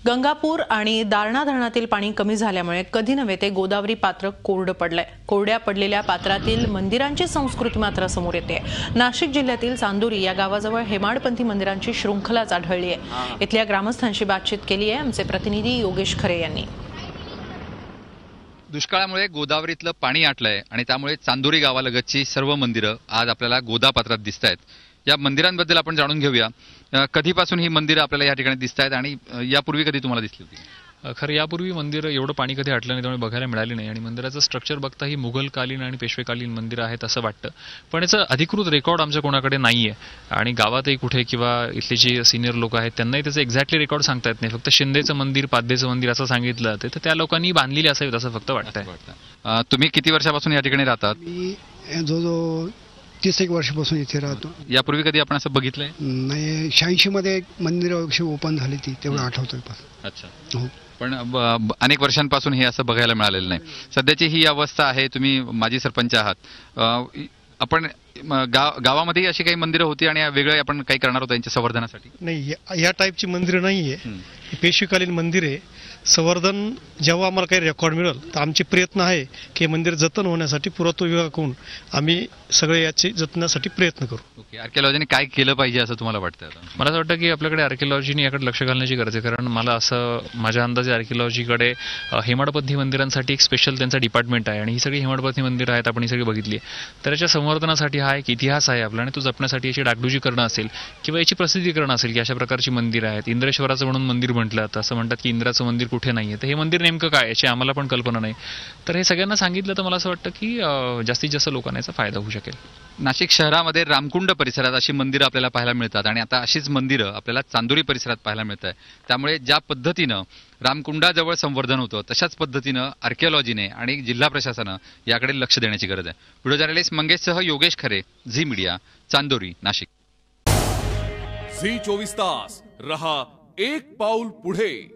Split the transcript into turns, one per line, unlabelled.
गंगापूर आणि दारणा धरणातील पाणी कमी झाल्यामुळे कधी नव्हे ते गोदावरी पात्र कोरडं पडलंय। कोरड्या पडलेल्या पात्रातील मंदिरांची संस्कृती मात्र समोर येते। नाशिक जिल्ह्यातील चांदोरी या गावाजवळ हेमाडपंथी मंदिरांची शृंखलाच आढळली आहे। इथल्या ग्रामस्थांशी बातचीत केली आहे आमचे प्रतिनिधी योगेश खरे यांनी।
दुष्काळामुळे गोदावरीतलं पाणी आटलंय आणि त्यामुळे चांदोरी गावालगतची सर्व मंदिरं आज आपल्याला गोदापात्रात दिसतायत। या मंदिरांबद्दल आपण जाणून घेऊया। कधीपासून ही मंदिरं आपल्याला या ठिकाणी दिसतायत आणि यापूर्वी कधी तुम्हाला दिसली होती?
खरं यापूर्वी मंदिर एवढं पाणी कधी आटलं नाही, त्यामुळे बघायला मिळाली नाही आणि मंदिराचं स्ट्रक्चर बघता ही मुघलकालीन आणि पेशवेकालीन मंदिरं आहेत असं वाटतं। पण याचं अधिकृत रेकॉर्ड आमच्या कोणाकडे नाहीये आणि गावातही कुठे किंवा इथले जे सिनियर लोक आहेत त्यांनाही त्याचं एक्झॅक्टली रेकॉर्ड सांगता येत नाही। फक्त शिंदेचं मंदिर, पाद्यचं मंदिर असं सांगितलं जातं, तर त्या लोकांनी बांधलेली असावीत असं फक्त वाटतंय।
तुम्ही किती वर्षापासून या ठिकाणी राहतात?
मी जो 30 वर्षापासून इथे राहतो।
यापूर्वी कधी आपण असं बघितलंय?
नाही, 86 मध्ये मंदिर ओपन झाली ती, तेवढं आठवतोय।
अच्छा, हो। पण अनेक वर्षांपासून हे असं बघायला मिळालेलं नाही। सध्याची ही अवस्था आहे। तुम्ही माजी सरपंच आहात, आपण गावामध्ये अशी काही मंदिरं होती आणि वेगळे आपण काही करणार होतो यांच्या संवर्धनासाठी?
नाही, या टाईपची मंदिरं नाहीये, पेशवेकालीन मंदिर आहे। संवर्धन जेव्हा आम्हाला काही रेकॉर्ड मिळेल तर आमचे प्रयत्न आहे की मंदिर जतन होण्यासाठी पुरातत्व विभागाकडून आम्ही सगळे याचे जतनासाठी प्रयत्न करू।
ओके, आर्किओलॉजीने काय केलं पाहिजे असं तुम्हाला वाटतं?
मला असं वाटतं की आपल्याकडे आर्किओलॉजीने याकडे लक्ष घालण्याची गरज आहे, कारण मला असं माझ्या अंदाजे आर्किओलॉजीकडे हेमाडपंथी मंदिरांसाठी एक स्पेशल त्यांचा डिपार्टमेंट आहे आणि ही सगळी हेमाडपंथी मंदिरं आहेत, आपण ही सगळी बघितली आहे। तर याच्या संवर्धनासाठी हा एक इतिहास आहे आपला आणि तो जपण्यासाठी याची डागडुजी करणं असेल किंवा याची प्रसिद्धी करणं असेल की अशा प्रकारची मंदिरं आहेत। इंद्रेश्वराचं म्हणून मंदिर म्हटलं जातं, असं म्हणतात की इंद्राचं मंदिर कुठे नाहीये, तर हे मंदिर नेमकं काय याची आम्हाला पण कल्पना नाही। तर हे सगळ्यांना सांगितलं तर मला असं वाटतं की जास्तीत जास्त लोकांना याचा फायदा होऊ शकेल।
नाशिक शहरामध्ये रामकुंड परिसरात अशी मंदिरं आपल्याला पाहायला मिळतात आणि आता अशीच मंदिरं आपल्याला चांदोरी परिसरात पाहायला मिळत आहे। त्यामुळे ज्या पद्धतीनं रामकुंडाजवळ संवर्धन होतं तशाच पद्धतीनं आर्किओलॉजीने आणि जिल्हा प्रशासनानं याकडे लक्ष देण्याची गरज आहे। व्हिडिओ जर्नलिस्ट मंगेशसह योगेश खरे, झी मीडिया, चांदोरी, नाशिक।
झी 24 तास रहा एक पाऊल पुढे।